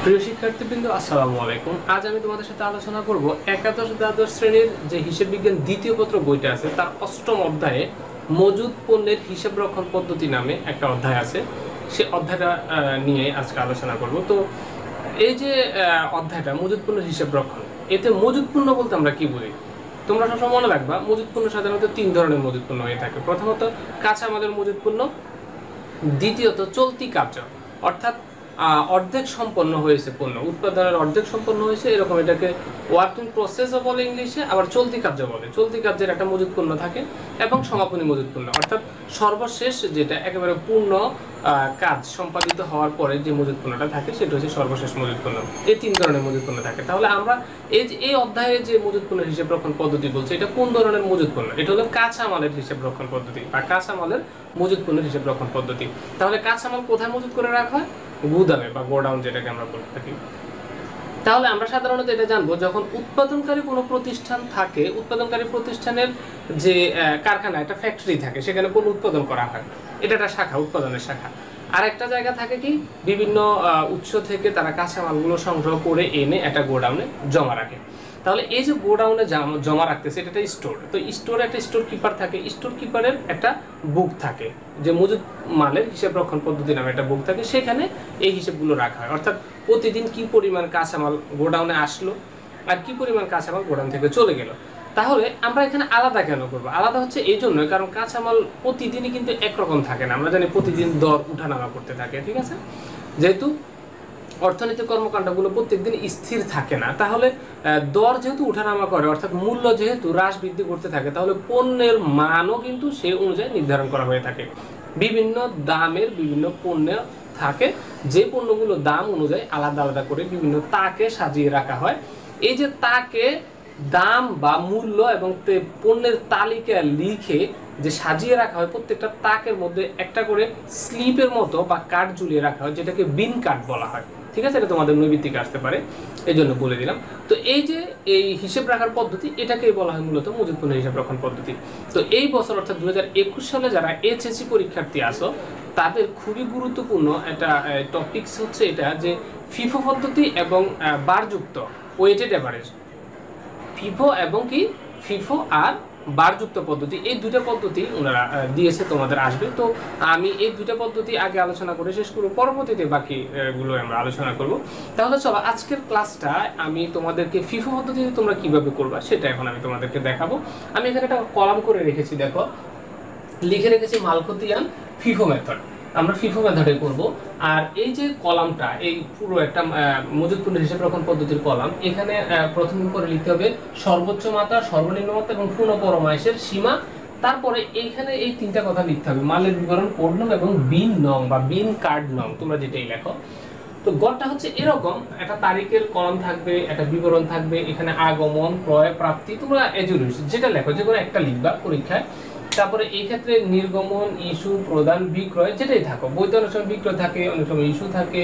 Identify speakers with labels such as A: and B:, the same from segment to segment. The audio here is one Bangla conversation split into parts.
A: প্রিয় শিক্ষার্থীবৃন্দ, আসসালামু আলাইকুম। আজ আমি তোমাদের সাথে আলোচনা করব একাদশ দ্বাদশ শ্রেণীর যে হিসাব বিজ্ঞান দ্বিতীয় পত্র বইটা আছে তার অষ্টম অধ্যায়ে মজুদ পণ্যের হিসাব রক্ষণ পদ্ধতি নামে একটা অধ্যায় আছে। সে অধ্যায়টা নিয়ে আজকে আলোচনা করব। তো এই যে অধ্যায়টা মজুদ পণ্যের হিসাব রক্ষণ, এতে মজুদ পণ্য বলতে আমরা কি বুঝি? তোমরা সবসময় মনে রাখবা, মজুদ পণ্য সাধারণত তিন ধরনের মজুদ পণ্য হয়ে থাকে। প্রথমত কাঁচামালের মজুদ পণ্য, দ্বিতীয়ত চলতি কার্য, অর্থাৎ অর্ধেক সম্পন্ন হয়েছে পণ্য, উৎপাদনের অর্ধেক সম্পন্ন হয়েছে এরকম, এটাকে ওয়ার্কিং প্রসেসও বলে ইংলিশে, আবার চলতি কার্য বলে। চলতি কার্যের একটা মজুদ পণ্য থাকে এবং সমাপনী মজুদ পণ্য, অর্থাৎ সর্বশেষ যেটা একেবারে পূর্ণ কাজ সম্পাদিত হওয়ার পরে যে মজুদ পণ্যটা থাকে সেটা হচ্ছে সর্বশেষ মজুদ পণ্য। এই তিন ধরনের মজুদ পণ্য থাকে। তাহলে আমরা এই অধ্যায়ে যে মজুদ পণ্যের হিসাব রক্ষণ পদ্ধতি বলছে, এটা কোন ধরনের মজুদ পণ্য? এটা হলো কাঁচামালের হিসাব রক্ষণ পদ্ধতি বা কাঁচামালের মজুদ পণ্যের হিসাব রক্ষণ পদ্ধতি। তাহলে কাঁচামাল কোথায় মজুদ করে রাখা হয়? গুদামে বা গোডাউন যেটাকে আমরা বলে থাকি। তাহলে আমরা সাধারণত এটা জানবো, যখন উৎপাদনকারী কোনো প্রতিষ্ঠান থাকে, উৎপাদনকারী প্রতিষ্ঠানের যে কারখানা, একটা ফ্যাক্টরি থাকে, সেখানে কোনো উৎপাদন করা হয়, এটা একটা শাখা, উৎপাদনের শাখা। আর একটা জায়গা থাকে কি, বিভিন্ন উৎস থেকে তারা কাঁচামালগুলো সংগ্রহ করে এনে একটা গোডাউনে জমা রাখে। তাহলে এই যে গোডাউনে জমা রাখতেছে, এটা একটা স্টোর। তো স্টোরে একটা স্টোর কিপার থাকে, স্টোর কিপারের একটা বুক থাকে, যে মজুদ মালের হিসাব রক্ষণ পদ্ধতি নামে একটা বুক থাকে, সেখানে এই হিসাবগুলো রাখা হয়। অর্থাৎ প্রতিদিন কি পরিমাণ কাঁচামাল গোডাউনে আসলো আর কি পরিমাণ কাঁচামাল গোডাউন থেকে চলে গেল। তাহলে আমরা এখানে আলাদা কেন করবো? আলাদা হচ্ছে এই জন্য, কারণ কাঁচামাল প্রতিদিনই কিন্তু একরকম থাকে না। আমরা জানি প্রতিদিন দর উঠানামা করতে থাকে, ঠিক আছে? যেহেতু অর্থনৈতিক কর্মকাণ্ডগুলো প্রত্যেকদিন স্থির থাকে না, তাহলে দর যেহেতু উঠানামা করে, অর্থাৎ মূল্য যেহেতু হ্রাস বৃদ্ধি করতে থাকে, তাহলে পণ্যের মানও কিন্তু সেই অনুযায়ী নির্ধারণ করা হয়ে থাকে। বিভিন্ন দামের বিভিন্ন পণ্য থাকে, যে পণ্যগুলো দাম অনুযায়ী আলাদা আলাদা করে বিভিন্ন তাকে সাজিয়ে রাখা হয়। এই যে তাকে দাম বা মূল্য এবং পণ্যের তালিকা লিখে যে সাজিয়ে রাখা হয়, প্রত্যেকটা তাকের মধ্যে একটা করে স্লিপের মতো বা কার্ড ঝুলিয়ে রাখা হয়, যেটাকে বিন কার্ড বলা হয়। ঠিক আছে, এটা তোমাদের নৈবিত্তিকে আসতে পারে, এই জন্য বলে দিলাম। তো এই যে এই হিসেব রাখার পদ্ধতি, এটাকেই বলা হয় মূলত মজুদ পণ্যের হিসাব রক্ষণ পদ্ধতি। তো এই বছর অর্থাৎ 2021 সালে যারা এইচএসসি পরীক্ষার্থী আসো, তাদের খুবই গুরুত্বপূর্ণ একটা টপিকস হচ্ছে এটা, যে ফিফো পদ্ধতি এবং বারযুক্ত ওয়েটেড অ্যাভারেজ। ফিফো এবং কি ফিফো আর বারযুক্ত পদ্ধতি, এই দুইটা পদ্ধতি ওনারা দিয়েছে, তোমাদের আসবে। তো আমি এই দুইটা পদ্ধতি আগে আলোচনা করে শেষ করব, পরবর্তীতে বাকিগুলো আমরা আলোচনা করব। তাহলে চলো, আজকের ক্লাসটা আমি তোমাদেরকে ফিফো পদ্ধতিতে তোমরা কিভাবে করবা সেটা এখন আমি তোমাদেরকে দেখাবো। আমি এখানে একটা কলাম করে রেখেছি, দেখো লিখে রেখেছি মালখতিয়ান ফিফো মেথড। আমরা ফিফো মেথডে করব। আর এই যে কলামটা, এই পুরো একটা মজুদ পণ্যের হিসাব রক্ষণ পদ্ধতির কলাম, এখানে প্রথমে করে লিখতে হবে সর্বোচ্চ মাত্রা, সর্বনিম্ন মাত্রা এবং পূর্ণ পরমায়শের সীমা। তারপরে এইখানে এই তিনটা কথা লিখতে হবে: মালের বিবরণ, কোড নং এবং বিন নং বা বিন কার্ড নং, তোমরা যেটাই লেখো। তো গড়টা হচ্ছে এরকম, একটা তারিখের কলাম থাকবে, একটা বিবরণ থাকবে, এখানে আগমন, ক্রয়, প্রাপ্তি, তোমরা যেটা লেখো, যে কোনো একটা লিখবা পরীক্ষায়। তারপরে এই ক্ষেত্রে নির্গমন, ইস্যু, প্রদান, বিক্রয়, যেটাই থাকো, বইতে অনেক সময় বিক্রয় থাকে, অনেক সময় ইস্যু থাকে,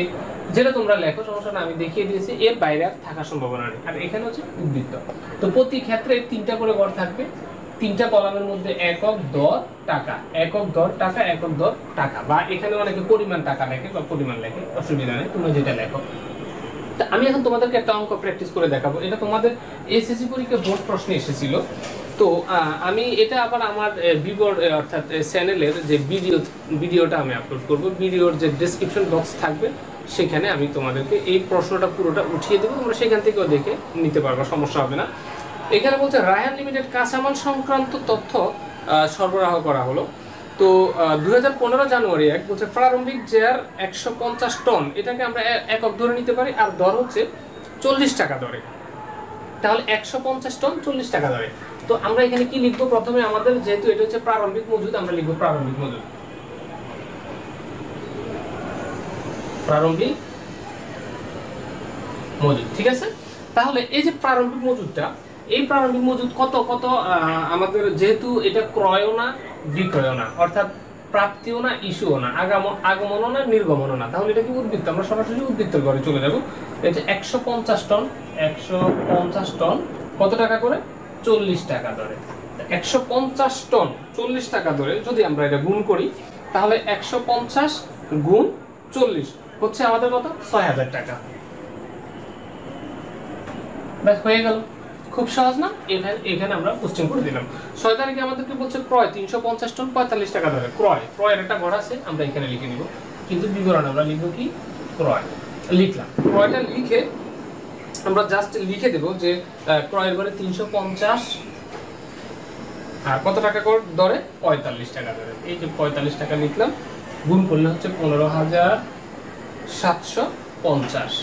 A: যেটা তোমরা লেখো, সমস্যা না, আমি দেখিয়ে দিয়েছি, এর বাইরে আর থাকার সম্ভাবনা নেই। আর এখানে হচ্ছে উদ্বৃত্ত। তো প্রতি ক্ষেত্রে তিনটা করে গড় থাকবে, তিনটা কলামের মধ্যে একক দর টাকা, একক দর টাকা, একক দর টাকা, বা এখানে অনেকে পরিমাণ টাকা লেখে বা পরিমাণ লেখে, অসুবিধা নেই, তোমরা যেটা লেখো। আমি এখন তোমাদেরকে একটা অঙ্ক প্র্যাকটিস করে দেখাবো। এটা তোমাদের এসএসসি পরীক্ষায় বোর্ড প্রশ্ন এসেছিল। তো আমি এটা আবার আমার অর্থাৎ চ্যানেলের যে ভিডিওটা আমি আপলোড করব, ভিডিওর যে ডেসক্রিপশন বক্স থাকবে, সেখানে আমি তোমাদেরকে এই প্রশ্নটা পুরোটা উঠিয়ে দেবো, তোমরা সেখান থেকেও দেখে নিতে পারবা, সমস্যা হবে না। এখানে বলছে রায়হান লিমিটেড কাঁচামাল সংক্রান্ত তথ্য সরবরাহ করা হলো। তো 2015 জানুয়ারি বলছে প্রারম্ভিক জেয়ার 150 টন, এটাকে আমরা একক ধরে নিতে পারি, আর দর হচ্ছে 40 টাকা দরে। তাহলে 150 টন 40 টাকা দরে। তো আমরা এখানে কি লিখবো? প্রথমে আমাদের যেহেতু এটা হচ্ছে প্রারম্ভিক মজুদ, আমরা লিখবো প্রারম্ভিক মজুদ, প্রারম্ভিক মজুদ, ঠিক আছে? তাহলে এই যে প্রারম্ভিক মজুদটা, এই প্রারম্ভিক মজুদ কত কত আমাদের, যেহেতু এটা ক্রয়ও না বিক্রয়ও না, অর্থাৎ প্রাপ্তিও না ইস্যুও না, আগমনও না নির্গমনও না, তাহলে এটা কি উদ্বৃত্ত? আমরা সরাসরি উদ্বৃত্তের ঘরে চলে যাব। এই যে 150 টন, 150 টন কত টাকা করে? 40 টাকা দরে। 150 টন 40 টাকা দরে যদি আমরা এটা গুণ করি, তাহলে 150 গুণ 40 হচ্ছে আমাদের কত? 6000 টাকা। ব্যাস হয়ে গেল। খুব সহজ না? এখানে আমরা পোস্টিং করে দিলাম। 6 তারিখে আমাদেরকে বলছে ক্রয় 350 টন 45 টাকা ধরে। ক্রয়ের একটা ঘর আছে, আমরা এখানে লিখে নিব, কিন্তু বিবরণ আমরা লিখব কি ক্রয়। লিখলাম, ক্রয়টা লিখে আমরা জাস্ট লিখে দেব যে ক্রয়ের ঘরে 350 আর কত টাকা দরে 45 টাকা দরে। এই যে 45 টাকা লিখলাম, গুণ করলে হচ্ছে 15,750,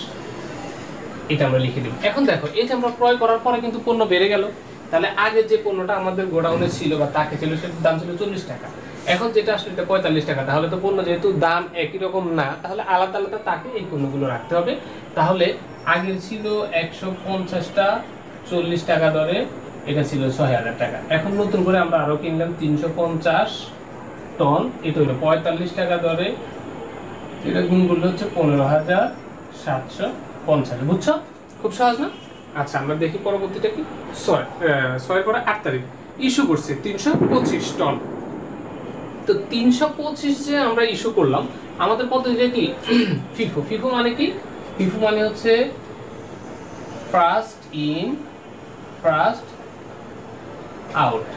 A: এটা আমরা লিখে দেব। এখন দেখো, এই যে আমরা ক্রয় করার পরে কিন্তু পণ্য বেড়ে গেল। তাহলে আগে যে পণ্যটা আমাদের গোডাউনে ছিল বা তাকে ছিল, সেটার দাম ছিল 40 টাকা, এখন যেটা আসলে এটা 45 টাকা। তাহলে তো পণ্য যেহেতু দাম একই রকম না, তাহলে আলাদা আলাদা তাকে এই পণ্যগুলো রাখতে হবে। তাহলে আগে ছিল 150টা 40 টাকা দরে, এটা ছিল 6000 টাকা। এখন নতুন করে আমরা আরো কিনলাম 350 টন, এটা হলো 45 টাকা দরে, এটা গুণ করলে হচ্ছে 15,750। বুঝছো? খুব সহজ না? আচ্ছা, আমরা দেখি পরবর্তীটা কি। 6 পরে 8 তারিখ ইস্যু করছে 325 টন। তো 325 যে আমরা ইস্যু করলাম, আমাদের পদ্ধতিটা কি ফিফো। ফিফো মানে কি? ফিফো মানে হচ্ছে ফার্স্ট ইন ফার্স্ট আউট।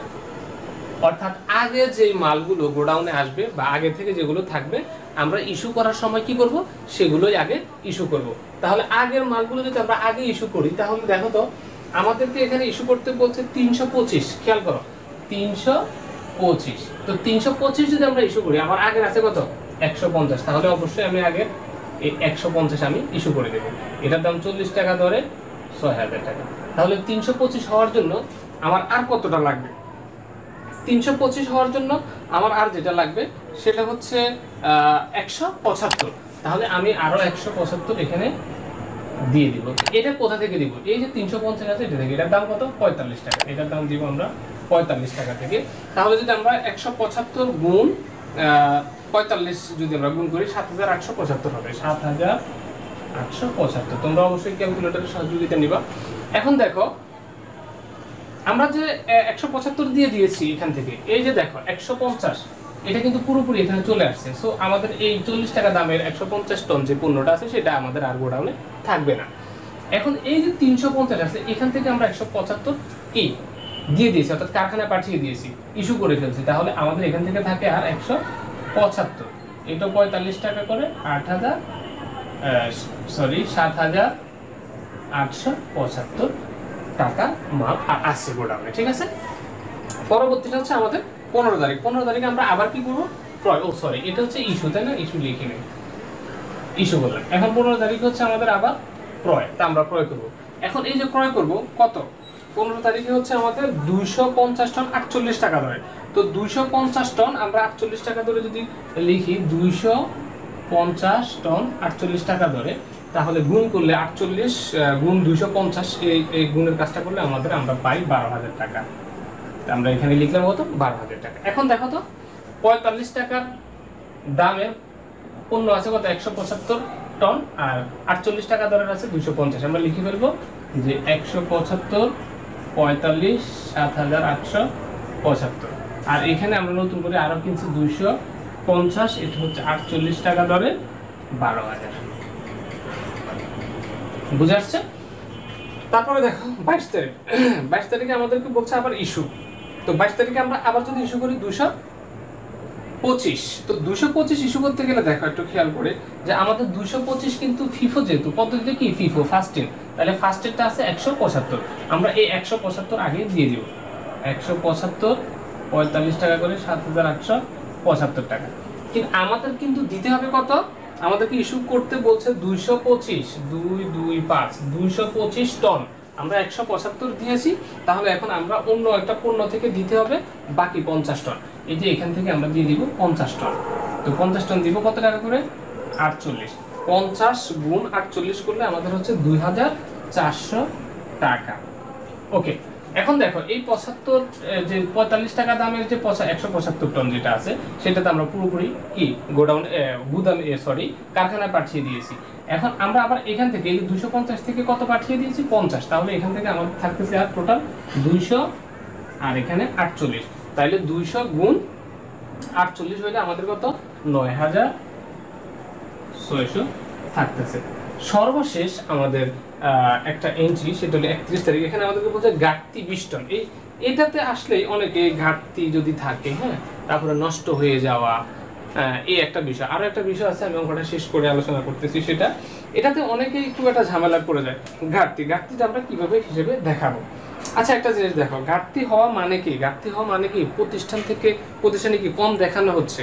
A: অর্থাৎ আগে যে মালগুলো গোডাউনে আসবে বা আগে থেকে যেগুলো থাকবে, আমরা ইস্যু করার সময় কি করব, সেগুলোই আগে ইস্যু করব। তাহলে আগের মালগুলো যদি আমরা আগে ইস্যু করি, তাহলে দেখো তো আমাদেরকে এখানে ইস্যু করতে বলছে 325। খেয়াল করো, 325। তো 325 যদি আমরা ইস্যু করি, আমার আগের আছে কত 150, তাহলে অবশ্যই আমি আগে এই 150 আমি ইস্যু করে দেব। এটার দাম 40 টাকা ধরে 6000 টাকা। তাহলে 325 হওয়ার জন্য আমার আর কতটা লাগবে? 325 হওয়ার জন্য আমার আর যেটা লাগবে সেটা হচ্ছে 175। তাহলে আমি আরো 175 এখানে দিয়ে দিব। এটা কোথা থেকে দিব? এই যে 350 আছে, এটা থেকে। এটার দাম কত? 45 টাকা। এটার দাম দিব আমরা 45 টাকা থেকে। তাহলে যদি আমরা 175 গুণ 45 যদি আমরা গুণ করি, 7875 হবে। 7875। তোমরা অবশ্যই ক্যালকুলেটরের সহযোগিতা নিবা। এখন দেখো, আমরা যে 175 দিয়ে দিয়েছি এখান থেকে, এই যে দেখো 150, এটা কিন্তু পুরোপুরি এখানে চলে আসছে। সো আমাদের এই 40 টাকা দামের 150 টন যে পণ্যটা আছে, সেটা আমাদের আর গোডাউনে থাকবে না। এখন এই যে 350 আছে, এখান থেকে আমরা 175 কি দিয়ে দিয়েছি, অর্থাৎ কারখানায় পাঠিয়ে দিয়েছি, ইস্যু করে ফেলছি। তাহলে আমাদের এখান থেকে থাকে আর 175। এটা 45 টাকা করে 7,875 টাকা মাল আসছে গোডাউনে। ঠিক আছে? পরবর্তীটা হচ্ছে আমাদের 15 তারিখ। 15 তারিখে আমরা আবার কি করবো? ক্রয়। এটা হচ্ছে ইস্যু, তাই না? ইস্যু লিখে নেই, ইস্যু করলাম। এখন 15 তারিখ হচ্ছে আমাদের আবার ক্রয়, তা আমরা ক্রয় করব। এখন এই যে ক্রয় করব কত, 15 তারিখে হচ্ছে আমাদের 250 টন 48 টাকা ধরে। তো 250 টন আমরা 48 টাকা ধরে যদি লিখি, 250 টন 48 টাকা ধরে, তাহলে গুণ করলে 48 গুণ 250, এই গুণের কাজটা করলে আমরা পাই 12,000 টাকা। আমরা এখানে লিখলাম কত? 12,000 টাকা। এখন দেখো তো, 45 টাকার দামের পণ্য আছে কত? 175 টন, আর 48 টাকা দরের আছে 250। আমরা লিখে ফেলবো যে 175 45 7,875। আর এখানে আমরা নতুন করে আরো কিনছি 250, এটা হচ্ছে 48 টাকা দরে 12,000। বুঝে আসছে? তারপরে দেখো 22 তারিখ। 22 তারিখে আমাদেরকে বলছে আবার ইস্যু। তো 22 তারিখে আমরা আবার যদি ইস্যু করি 225। তো 225 ইস্যু করতে গেলে দেখো একটু খেয়াল করে যে আমাদের 225 কিন্তু ফিফো, যেহেতু পদ্ধতিতে কি ফিফো ফার্স্ট ইন, তাহলে ফার্স্ট এরটা আছে 175। আমরা এই 175 আগে দিয়ে দিব। 175 45 টাকা করে 7,875 টাকা। কিন্তু আমাদের কিন্তু দিতে হবে কত? আমাদেরকে ইস্যু করতে বলছে 225 টন। আমরা 175 দিয়েছি, তাহলে এখন আমরা অন্য একটা পণ্য থেকে দিতে হবে বাকি 50 টন। এই যে এখান থেকে আমরা দিয়ে দিব 50 টন। তো 50 টন দিব কত টাকা করে? 48। 50 গুণ 48 করলে আমাদের হচ্ছে 2,400 টাকা। ওকে, এখন দেখো এই 75 যে 45 টাকা দামের যে 175 টন যেটা আছে, সেটাতে আমরা পুরোপুরি কি কারখানায় পাঠিয়ে দিয়েছি। এখন আমরা আবার এখান থেকে এই 250 থেকে কত পাঠিয়ে দিয়েছি? 50। তাহলে এখান থেকে আমাদের থাকতেছে আর টোটাল 200, আর এখানে 48। তাইলে 200 গুণ 48 হইলে আমাদের কত? 9,600 থাকতেছে। সর্বশেষ আমাদের একটা এন্ট্রি, সেটা হলো 31 তারিখ। এখানে আমাদেরকে বলছে ঘাটতি 20 টন। এটাতে আসলেই অনেকে ঘাটতি যদি থাকে, হ্যাঁ, তারপরে নষ্ট হয়ে যাওয়া, এই একটা বিষয়। আরো একটা বিষয় আছে, আমি অঙ্কটা শেষ করে আলোচনা করতেছি, সেটা এটাতে অনেকেই খুব একটা ঝামেলা পড়ে যায়। ঘাটতিটা আমরা কিভাবে হিসেবে দেখাবো? আচ্ছা, একটা জিনিস দেখো, ঘাটতি হওয়া মানে কি? ঘাটতি হওয়া মানে কি প্রতিষ্ঠানে কি কম দেখানো হচ্ছে,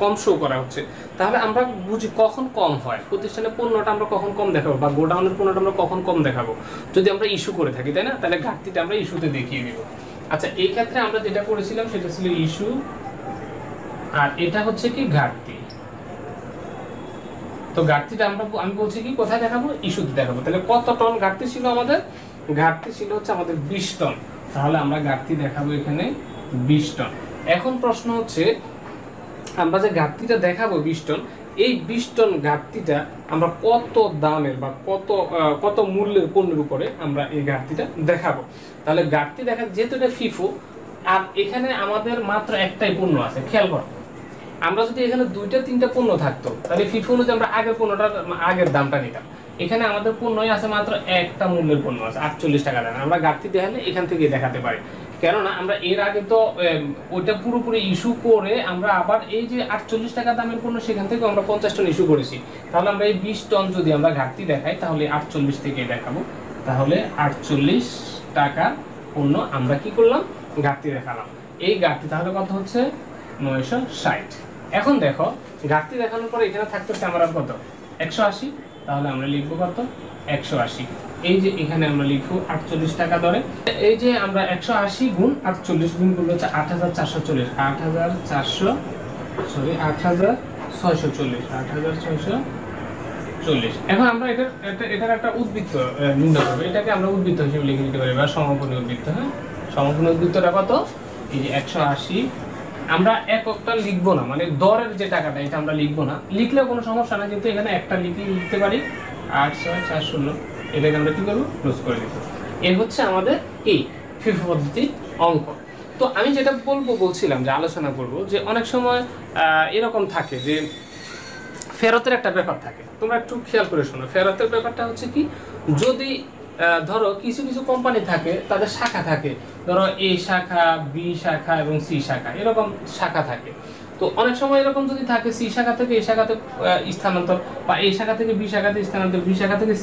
A: কম শো করা হচ্ছে। তাহলে আমরা বুঝি কখন কম হয়, প্রতিষ্ঠানের পণ্যটা আমরা কখন কম দেখাবো, বা গোডাউনের পণ্যটা আমরা কখন কম দেখাবো, যদি আমরা ইস্যু করে থাকি, তাই না? তাহলে ঘাটতিটা আমরা ইস্যুতে দেখিয়ে দিব। আচ্ছা, এই ক্ষেত্রে আমরা যেটা করেছিলাম সেটা ছিল ইস্যু, আর এটা হচ্ছে কি ঘাটতি। তো ঘাটতিটা আমি বলছি কি কোথায় দেখাবো? ইস্যুতে দেখাবো। তাহলে কত টন ঘাটতি ছিল আমাদের? ঘাটতি ছিল হচ্ছে আমাদের 20 টন। তাহলে আমরা ঘাটতি দেখাবো এখানে 20 টন। এখন প্রশ্ন হচ্ছে, আমরা যে ঘাটতিটা দেখাবো 20 টন, এই 20 টন ঘাটতিটা আমরা কত দামের বা কত মূল্যের পণ্যের উপরে আমরা এই ঘাটতিটা দেখাবো। তাহলে ঘাটতি দেখা, যেহেতু এটা ফিফো, আর এখানে আমাদের মাত্র একটাই পণ্য আছে, খেয়াল করো। আমরা যদি এখানে 2-3টা পণ্য থাকতো, তাহলে ফিফো অনুযায়ী আমরা আগের পণ্যটার আগের দামটা নিতাম। এখানে আমাদের পণ্যই আছে মাত্র একটা মূল্যের পণ্য আছে 48 টাকা দাম। আমরা ঘাটতি দেখালে এখান থেকে দেখাতে পারি, কেননা আমরা এর আগে তো ওইটা পুরোপুরি ইস্যু করে আমরা আবার এই যে 48 টাকা দামের পণ্য, সেখান থেকে আমরা 50 টন ইস্যু করেছি। তাহলে আমরা এই 20 টন যদি আমরা ঘাটতি দেখাই, তাহলে 48 থেকে দেখাবো। তাহলে 48 টাকা পণ্য আমরা কি করলাম? ঘাটতি দেখালাম। এই ঘাটতি তাহলে কত হচ্ছে? 960। এখন দেখো, ঘাটতি দেখানোর পরে এখানে থাকতেছে আমার কত? 180। তাহলে আমরা লিখবো কত? 180। এই যে এখানে আমরা লিখবো 48 টাকা দরে। এই যে আমরা 180 গুণ 48 গুণ করলে হচ্ছে 8440, 8640। এখন আমরা এটার একটা উদ্বৃত্ত নির্ণয় করবো। এটাকে আমরা উদ্বৃত্ত হিসেবে লিখে নিতে পারি, বা সমাপনী উদ্বৃত্ত। হ্যাঁ, সমাপনী উদ্বৃত্তটা কত? এই যে 180। আমরা এককটা লিখবো না, মানে দরের যে টাকাটা, এটা আমরা লিখবো না। লিখলেও কোনো সমস্যা না, কিন্তু এখানে একটা লিখতে পারি 8640। এটাকে আমরা কি করবো? ক্লোজ করে দিব। এর হচ্ছে আমাদের এই ফিফো পদ্ধতির অঙ্ক। তো আমি যেটা বলছিলাম যে আলোচনা করব, যে অনেক সময় এরকম থাকে যে ফেরতের একটা ব্যাপার থাকে। তোমরা একটু খেয়াল করে শোনো। ফেরতের ব্যাপারটা হচ্ছে কি, যদি ধরো কিছু কিছু কোম্পানি থাকে, তাদের শাখা থাকে, ধরো এ শাখা, বি শাখা এবং সি শাখা, এরকম শাখা থাকে। তো অনেক সময় এরকম যদি থাকে, সি শাখা থেকে এ শাখাতে স্থানান্তর, বা এ শাখা থেকে বি শাখাতে স্থানান্তর, বি শাখা থেকে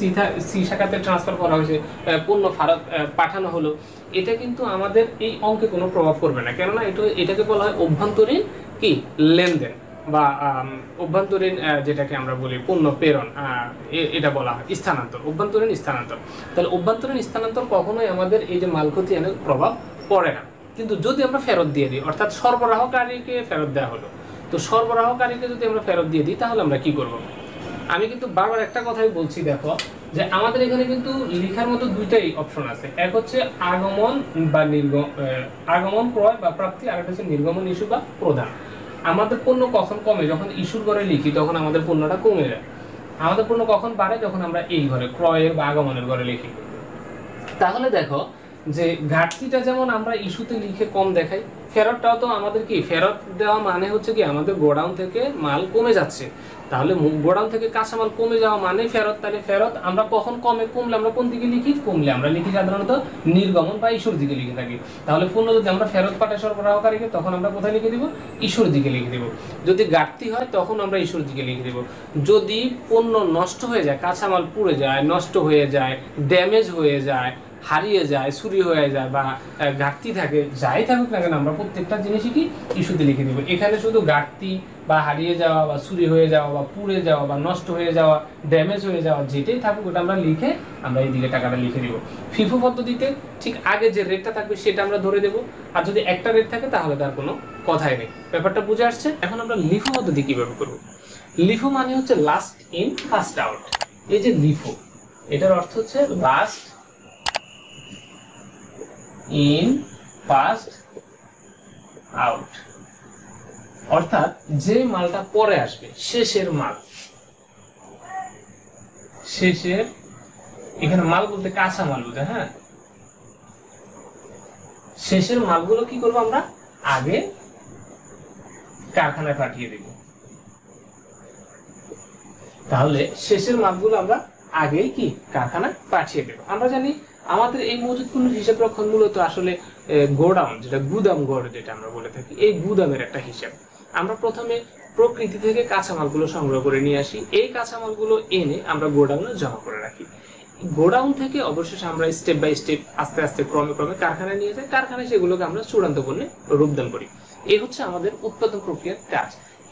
A: সি শাখাতে ট্রান্সফার করা হয়েছে, পণ্য ফেরত পাঠানো হলো, এটা কিন্তু আমাদের এই অঙ্কে কোনো প্রভাব পড়বে না। কেননা এটাকে বলা হয় অভ্যন্তরীণ কি লেনদেন, বা অভ্যন্তরীণ যেটাকে আমরা বলি পণ্য প্রেরণ, এটা বলা হয় স্থানান্তর, অভ্যন্তরীণ স্থানান্তর। তাহলে অভ্যন্তরীণ স্থানান্তর কখনোই আমাদের এই যে মাল ক্ষতি আইনের প্রভাব পড়ে না। কিন্তু যদি আমরা ফেরত দিয়ে দিই, অর্থাৎ সরবরাহকারীকে ফেরত দেওয়া হলো, তো সরবরাহকারীকে যদি আমরা ফেরত দিয়ে দিই, তাহলে আমরা কি করব? আমি কিন্তু বারবার একটা কথাই বলছি, দেখো, যে আমাদের এখানে কিন্তু লেখার মতো দুইটাই অপশন আছে। এক হচ্ছে আগমন বা আগমন, ক্রয় বা প্রাপ্তি, আর একটা হচ্ছে নির্গমন, ইস্যু বা প্রদান। আমাদের পণ্য কখন কমে? যখন ইস্যুর ঘরে লিখি তখন আমাদের পণ্যটা কমে যায়। আমাদের পণ্য কখন বাড়ে? যখন আমরা এই ঘরে, ক্রয়ের বা আগমনের ঘরে লিখি। তাহলে দেখো যে ঘাটতিটা যেমন আমরা ইস্যুতে লিখে কম দেখাই, ফেরতটাও তো আমাদের কি, ফেরত দেওয়া মানে হচ্ছে কি আমাদের গোডাউন থেকে মাল কমে যাচ্ছে। তাহলে গোডাউন থেকে কাঁচা মাল কমে যাওয়া মানে ফেরত। তাহলে ফেরত আমরা কখন কমলে আমরা কোন দিকে লিখি? কমলে আমরা লিখি সাধারণত নির্গমন বা ইস্যুর দিকে লিখে থাকি। তাহলে পণ্য যদি আমরা ফেরত পাঠাই সরবরাহকারীকে, তখন আমরা কোথায় লিখে দিব? ইস্যুর দিকে লিখে দিব। যদি ঘাটতি হয় তখন আমরা ইস্যুর দিকে লিখে দিব। যদি পণ্য নষ্ট হয়ে যায়, কাঁচা মাল পুড়ে যায়, নষ্ট হয়ে যায়, ড্যামেজ হয়ে যায়, হারিয়ে যায়, চুরি হয়ে যায়, বা ঘাটতি থাকে, যাই থাকুক না কেন, আমরা প্রত্যেকটা জিনিসই কি ইস্যুতে লিখে দিব। এখানে শুধু ঘাটতি বা হারিয়ে যাওয়া বা চুরি হয়ে যাওয়া বা পুড়ে যাওয়া বা নষ্ট হয়ে যাওয়া, ড্যামেজ হয়ে যাওয়া, যেটাই থাকুক ওটা আমরা লিখে আমরা এইদিকে টাকাটা লিখে দিব। ফিফো পদ্ধতিতে ঠিক আগে যে রেটটা থাকবে সেটা আমরা ধরে দেব, আর যদি একটা রেট থাকে তাহলে তার কোনো কথাই নেই। ব্যাপারটা বুঝে আসছে? এখন আমরা লিফো পদ্ধতি কিভাবে করব? লিফো মানে হচ্ছে লাস্ট ইন ফার্স্ট আউট। এই যে লিফো, এটার অর্থ হচ্ছে লাস্ট ইন ফার্স্ট আউট, অর্থাৎ যে মালটা পরে আসবে, শেষের মাল। শেষের, এখানে মাল বলতে কাঁচা মাল বুঝে। হ্যাঁ, শেষের মালগুলো কি করবো? আমরা আগে কারখানায় পাঠিয়ে দেব। তাহলে শেষের মালগুলো আমরা আগেই কি কারখানা পাঠিয়ে দেব। আমরা জানি আমাদের এই মজুদ পণ্যের হিসাব রক্ষণ মূলত আসলে গোডাউন, যেটা গুদাম ঘর যেটা আমরা বলে থাকি, এই গুদামের একটা হিসাব। আমরা প্রথমে প্রকৃতি থেকে কাঁচামালগুলো সংগ্রহ করে নিয়ে আসি, এই কাঁচামালগুলো এনে আমরা গোডাউনে জমা করে রাখি। গোডাউন থেকে অবশেষে আমরা স্টেপ বাই স্টেপ আস্তে আস্তে ক্রমে ক্রমে কারখানায় নিয়ে যাই, কারখানায় সেগুলোকে আমরা চূড়ান্ত পণ্যে রূপদান করি। এই হচ্ছে আমাদের উৎপাদন প্রক্রিয়ার কাজ।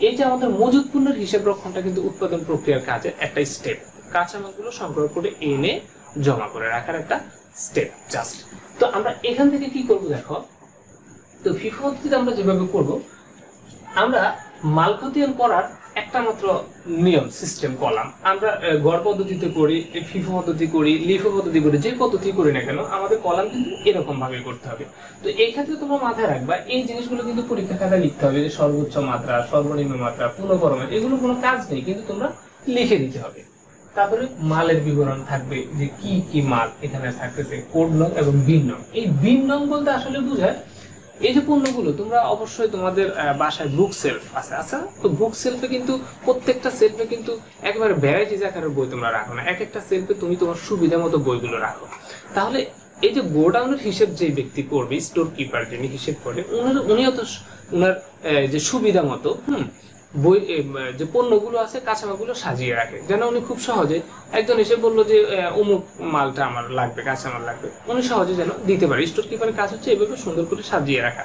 A: এই যে আমাদের মজুদ পণ্যের হিসাব রক্ষণটা কিন্তু উৎপাদন প্রক্রিয়ার কাজের একটা স্টেপ, কাঁচামালগুলো সংগ্রহ করে এনে জমা করে রাখার একটা স্টেপ জাস্ট। তো আমরা এখান থেকে কি করব দেখো, তো ফিফো পদ্ধতিতে আমরা যেভাবে করব, আমরা মাল খতিয়ান করার একটা মাত্র নিয়ম সিস্টেম কলাম। আমরা গড় পদ্ধতিতে করি, ফিফো পদ্ধতি করি, লিফো পদ্ধতি করি, যে পদ্ধতি করি না কেন আমাদের কলাম কিন্তু এরকম ভাবে করতে হবে। তো এই ক্ষেত্রে তোমরা মাথায় রাখবা এই জিনিসগুলো কিন্তু পরীক্ষা খাতায় লিখতে হবে, যে সর্বোচ্চ মাত্রা, সর্বনিম্ন মাত্রা, পুনঃপরমাণ, এগুলো কোনো কাজ নেই, কিন্তু তোমরা লিখে দিতে হবে। তারপরে মালের বিবরণ থাকবে, যে কি কি মাল এখানে থাকতেছে, কোড নং এবং বিন নং। এই বিন নং বলতে আসলে বোঝায় এই যে পণ্যগুলো তোমরা অবশ্যই তোমাদের বাসায় বুক সেলফ আছে, আচ্ছা, তো বুক সেলফে কিন্তু প্রত্যেকটা সেলফে কিন্তু একেবারে ভ্যারাইটিজ আকারের বই তোমরা রাখো না, এক একটা সেলফে তুমি তোমার সুবিধা মতো বইগুলো রাখো। তাহলে এই যে গোডাউনের হিসেব যে ব্যক্তি করবে, স্টোর কিপার যিনি হিসেব করে, উনিও তো উনার যে সুবিধা মতো বই যে পণ্যগুলো আছে কাঁচামালগুলো সাজিয়ে রাখে, যেন উনি খুব সহজে, একজন এসে বললো যে অমুক মালটা আমার লাগবে, কাঁচামাল লাগবে, উনি সহজে যেন দিতে পারে। স্টোর কিপারের কাজ হচ্ছে এভাবে সুন্দর করে সাজিয়ে রাখা।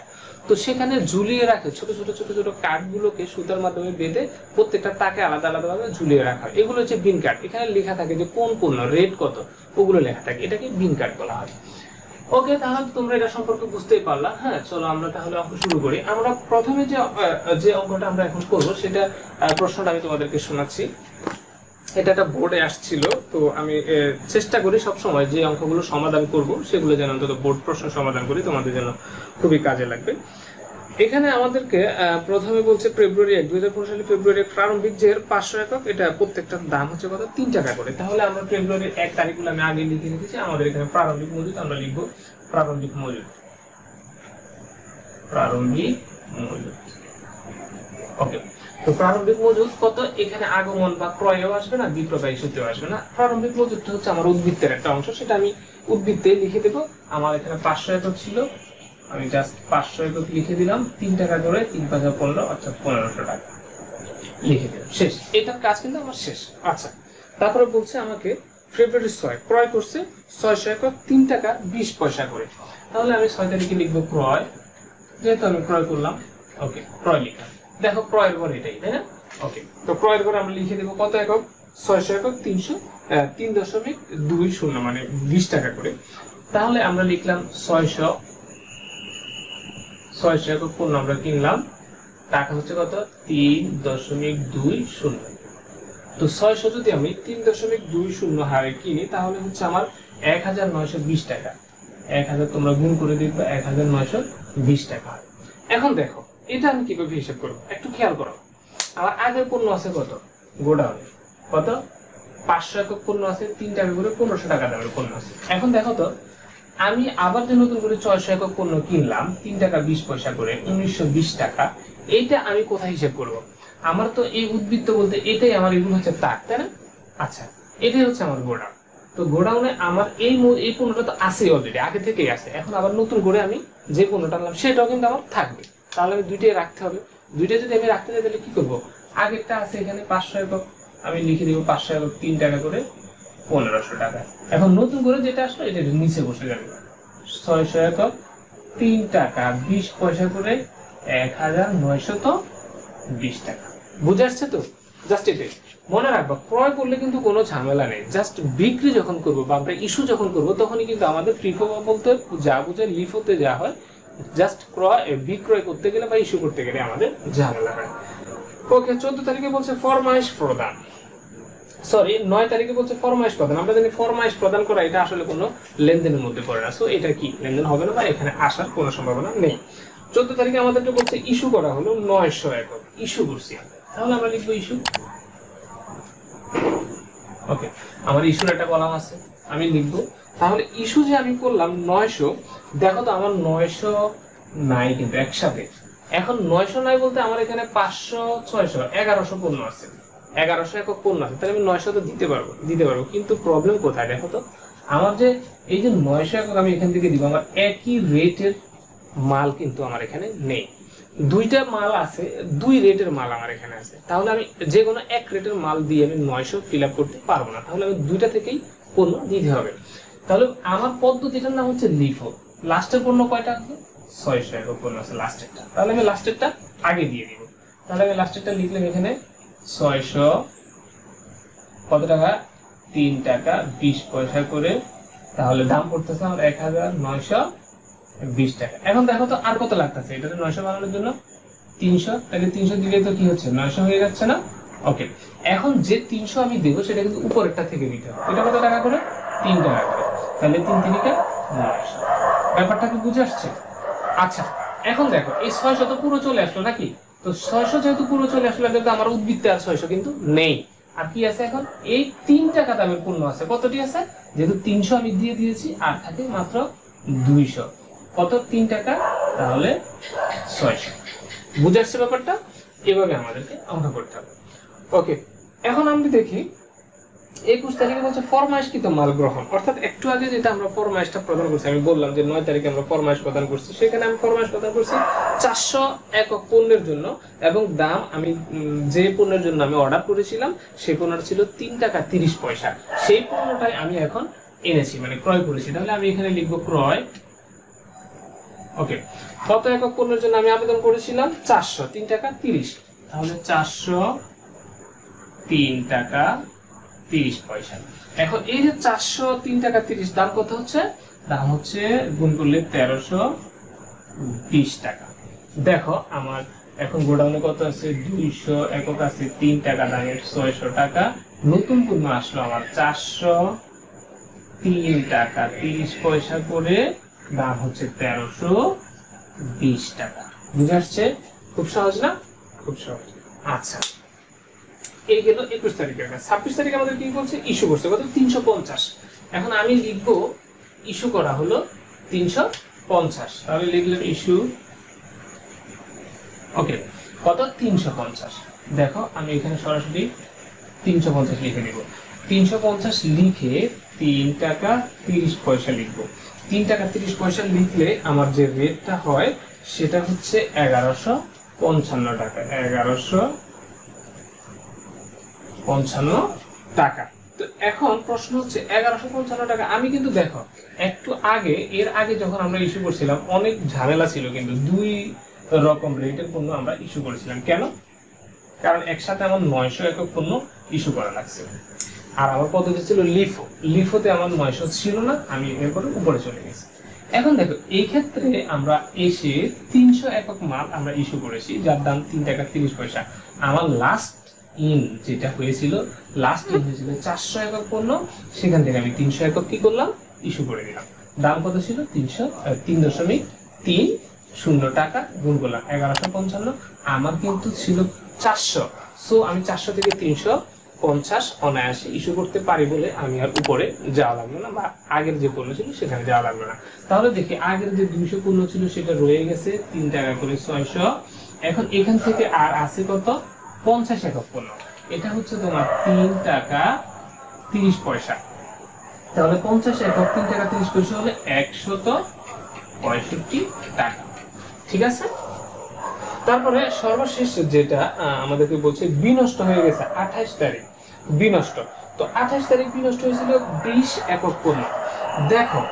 A: তো সেখানে ঝুলিয়ে রাখে ছোট ছোট ছোট ছোট কার্ডগুলোকে সুতার মাধ্যমে বেঁধে প্রত্যেকটা তাকে আলাদা আলাদা ভাবে ঝুলিয়ে রাখা। এগুলো হচ্ছে বিন কার্ড। এখানে লেখা থাকে যে কোন পণ্য, রেট কত, ওগুলো লেখা থাকে, এটাকে বিন কার্ড বলা হয়। ওকে, তাহলে তোমরা এটা সম্পর্কে বুঝতেই পারলা। হ্যাঁ, চলো আমরা তাহলে অঙ্ক শুরু করি। আমরা প্রথমে যে অঙ্কটা আমরা এখন করবো সেটা প্রশ্নটা আমি তোমাদেরকে শোনাচ্ছি। এটা একটা বোর্ডে আসছিল, তো আমি চেষ্টা করি সবসময় যে অঙ্কগুলো সমাধান করব সেগুলো যেন অন্তত বোর্ড প্রশ্ন সমাধান করি, তোমাদের জন্য খুবই কাজে লাগবে। এখানে আমাদেরকে প্রথমে বলছে ফেব্রুয়ারি 1, 2015 সালে ফেব্রুয়ারি প্রারম্ভিক যে 500 একক, এটা প্রত্যেকটার দাম হচ্ছে কত, 3 টাকা করে। তাহলে আমরা ফেব্রুয়ারির 1 তারিখগুলো আমি আগে লিখে রেখেছি। আমাদের এখানে প্রারম্ভিক মজুদ আমরা লিখবো প্রারম্ভিক মজুদ, প্রারম্ভিক মজুদ। ওকে, তো প্রারম্ভিক মজুদ কত, এখানে আগমন বা ক্রয়ও আসবে না, বিক্রয় বা ইস্যুতেও আসবে না। প্রারম্ভিক মজুদটা হচ্ছে আমার উদ্বৃত্তের একটা অংশ, সেটা আমি উদ্বৃত্তে লিখে দেবো। আমার এখানে 500 একক ছিল, আমি জাস্ট 500 একক লিখে দিলাম, 3 টাকা করে, 3 × 5 = 15, অর্থাৎ 1500 টাকা লিখে দিলাম, শেষ। এটার কাজ কিন্তু আমার শেষ। আচ্ছা, তারপরে বলছে আমাকে ফেব্রুয়ারি 6 ক্রয় করছে 600 একক, 3 টাকা 20 পয়সা করে। তাহলে আমি 6 তারিখে লিখবো ক্রয়, যেহেতু আমি ক্রয় করলাম। ওকে, ক্রয় লিখলাম। দেখো ক্রয়ের ঘর এটাই, তাই না? ওকে, তো ক্রয়ের ঘরে আমরা লিখে দেবো কত একক, 600 একক, 3.20 মানে 20 টাকা করে। তাহলে আমরা লিখলাম 600 একক পণ্য আমরা কিনলাম, টাকা হচ্ছে কত, 3.20। তো 600 যদি আমি 3.20 হারে কিনি তাহলে হচ্ছে আমার 1920 টাকা। 1000 তোমরা গুণ করে দেখবে 1920 টাকা। এখন দেখো এটা আমি কিভাবে হিসাব করবো, একটু খেয়াল করো। আমার আগের পণ্য আছে কত, গোডাউনে কত 500 একক পণ্য আছে, 3 টাকা করে 1500 টাকা দামের পণ্য আছে। এখন দেখো তো, আমি আবার যে নতুন করে 600 একক পণ্য কিনলাম 3 টাকা 20 পয়সা করে, 1920 টাকা। এইটা আমি কোথায় হিসাব করব? আমার তো এই উদ্বৃত্ত বলতে এটাই আমার, এগুলো হচ্ছে তাক, তাই না? আচ্ছা, এটাই হচ্ছে আমার গোডাউন। তো গোডাউনে আমার এই পণ্যটা তো আছে অলরেডি, আগে থেকেই আছে। এখন আবার নতুন করে আমি যে পণ্যটা আনলাম সেটাও কিন্তু আমার থাকবে। তাহলে আমি দুইটাই রাখতে হবে। দুইটা যদি আমি রাখতে চাই তাহলে কি করবো, আগেরটা আছে এখানে 500 একক, আমি লিখে দিব 500 একক 3 টাকা করে, 1500 টাকা। এখন নতুন করে যেটা আসলো এটা নিচে বসে যাবে, 600 একক 3 টাকা 20 পয়সা করে, 1920 টাকা। বুঝে আসছে তো? জাস্ট এটাই মনে রাখবা। ক্রয় করলে কিন্তু কোনো ঝামেলা নেই, জাস্ট বিক্রি যখন করবো বা আমরা ইস্যু যখন করবো তখনই কিন্তু আমাদের ফিফো বলতে যা বুঝে লিফোতে যা হয়, জাস্ট বিক্রয় করতে গেলে বা ইস্যু করতে গেলে আমাদের ঝামেলা হয়। ওকে, 14 তারিখে বলছে ফরমাইশ প্রদান, সরি 9 তারিখে বলছে ফরমাইশ প্রদান। আমরা জানি ফরমাইশ প্রদান করা এটা আসলে কোনো লেনদেনের মধ্যে পড়ে না, সো এটা কি লেনদেন হবে না বা এখানে আসার কোনো সম্ভাবনা নেই। 14 তারিখে আমাদেরকে বলছে ইস্যু করা হলো 900 একক, ইস্যু করছি আমরা, তাহলে আমরা লিখবো ইস্যু। ওকে, আমার ইস্যুর একটা কলাম আছে, আমি লিখবো। তাহলে ইস্যু যে আমি করলাম 900, দেখো তো আমার 900 নাই কিন্তু একসাথে। এখন 900 নাই বলতে আমার এখানে 500 600 1100 পণ্য আছে, 1100 একক পণ্য আছে, তাহলে আমি 900 তো দিতে পারবো। কিন্তু প্রবলেম কোথায় দেখো তো, আমার যে এই যে 900 একক আমি এখান থেকে দিব, আমার একই রেটের মাল কিন্তু আমার এখানে নেই। দুইটা মাল আছে, দুই রেটের মাল আমার এখানে আছে, তাহলে আমি যে কোনো এক রেটের মাল দিয়ে আমি 900 ফিল আপ করতে পারবো না, তাহলে আমি দুইটা থেকেই পণ্য দিতে হবে। তাহলে আমার পদ্ধতিটার নাম হচ্ছে লিফো। লাস্টের পণ্য কয়টা আছে? 600 একক পণ্য আছে লাস্টেরটা, তাহলে আমি লাস্টেরটা আগে দিয়ে দিব। তাহলে আমি লাস্টেরটা লিখলাম এখানে 600 কত টাকা? 3 টাকা 20 পয়সা করে, তাহলে দাম পড়তেছে আমার 1920 টাকা। এখন দেখো তো আর কত লাগতেছে এটাতে 900 বানানোর জন্য? 300, তাহলে 300 দিলে তো কি হচ্ছে 900 হয়ে যাচ্ছে না? ওকে, এখন যে 300 আমি দেবো সেটা কিন্তু উপরেরটা থেকে দিতে হবে। এটা কত টাকা করে? 3 টাকা করে, তাহলে 3 3 900। ব্যাপারটা কি বুঝে আসছে? আচ্ছা, এখন দেখো এই 600 তো পুরো চলে আসলো নাকি? তো 600 যেহেতু পুরো চলে আসলো, কিন্তু আমার উদ্বৃত্তে আর 600 কিন্তু নেই। আর কি আছে এখন? এই 3 টাকা দামের পণ্য আছে। কতটি আছে? যেহেতু 300 আমি দিয়ে দিয়েছি, আর থাকে মাত্র 200। কত? 3 টাকা, তাহলে 600। বুঝে আসছে ব্যাপারটা? এভাবে আমাদেরকে অঙ্ক করতে হবে। ওকে, এখন আমরা দেখি 21 তারিখে বলছে ফরমাইশকৃত মাল গ্রহণ, অর্থাৎ একটু আগে যেটা আমরা ফরমাইশটা প্রদান করছি, আমি বললাম যে 9 তারিখে আমরা ফরমাইশ প্রদান করছি, সেখানে আমি ফরমাইশ প্রদান করছি 400 একক পণ্যের জন্য, এবং দাম আমি যে পণ্যের জন্য আমি অর্ডার করেছিলাম সেই পণ্যটা ছিল 3 টাকা 30 পয়সা। সেই পণ্যটাই আমি এখন এনেছি, মানে ক্রয় করেছি। তাহলে আমি এখানে লিখবো ক্রয়। ওকে, কত একক পণ্যের জন্য আমি আবেদন করেছিলাম? 400, 3 টাকা 30, তাহলে 400 3 টাকা 30 পয়সা। এখন এই যে 400 3 টাকা 30, দাম কত হচ্ছে? দাম হচ্ছে গুণ করলে 1320 টাকা। দেখো আমার এখন গোডাউনে কত আছে? 200 একক আছে, 3 টাকা দামের 600 টাকা। নতুন পণ্য আসলো আমার 403 টাকা 30 পয়সা করে, দাম হচ্ছে 1320 টাকা। বুঝে আসছে? খুব সহজ না? খুব সহজ। আচ্ছা, এই গেল 21 তারিখের কাজ। 26 তারিখে আমাদের কি করছে? ইস্যু করছে কত? 350। এখন আমি লিখবো ইস্যু করা হলো 350, তাহলে লিখলাম ইস্যু। ওকে, কত? 350। দেখো আমি এখানে সরাসরি 350 লিখে দিব। 350 লিখে 3 টাকা 30 পয়সা লিখবো। 3 টাকা 30 পয়সা লিখলে আমার যে রেটটা হয় সেটা হচ্ছে 1155 টাকা। 1155 টাকা। তো এখন প্রশ্ন হচ্ছে 1155 টাকা। আমি কিন্তু দেখো একটু আগে, এর আগে যখন আমরা ইস্যু করছিলাম অনেক ঝামেলা ছিল, কিন্তু দুই রকম রেটের পণ্য আমরা ইস্যু করেছিলাম। কেন? কারণ একসাথে আমার 900 একক পণ্য ইস্যু করা লাগছে, আর আমার পদ্ধতি ছিল লিফো। লিফোতে আমার 900 ছিল না, আমি এরপরে উপরে চলে গেছি। এখন দেখো এই ক্ষেত্রে আমরা এসে 300 একক মাল আমরা ইস্যু করেছি, যার দাম 3 টাকা 30 পয়সা। আমার লাস্ট ইন যেটা হয়েছিল, লাস্ট ইন হয়েছিল 400 একক পণ্য, সেখান থেকে আমি 300 একক কি করলাম? ইস্যু করে দিলাম। দাম কত ছিল? 3.30 টাকা, গুণ করলাম 1155। আমার কিন্তু ছিল 400, সো আমি 400 থেকে 350 অনায়াসে ইস্যু করতে পারি বলে আমি আর উপরে যাওয়া লাগলো না, বা আগের যে পণ্য ছিল সেখানে যাওয়া লাগলো না। তাহলে দেখি আগের যে 200 পণ্য ছিল সেটা রয়ে গেছে 3 টাকা করে 600। এখন এখান থেকে আর আছে কত? 50 একক পণ্য। এটা হচ্ছে তোমার 3 টাকা 30 পয়সা। তাহলে 50 একক 3 টাকা 30 পয়সা হলে 165 টাকা। ঠিক আছে? তারপরে সর্বশেষ যেটা আমাদেরকে বলছে বিনষ্ট হয়ে গেছে 28 তারিখ বিনষ্ট। তো 28 তারিখ বিনষ্ট হয়েছিল 20 একক পণ্য। দেখো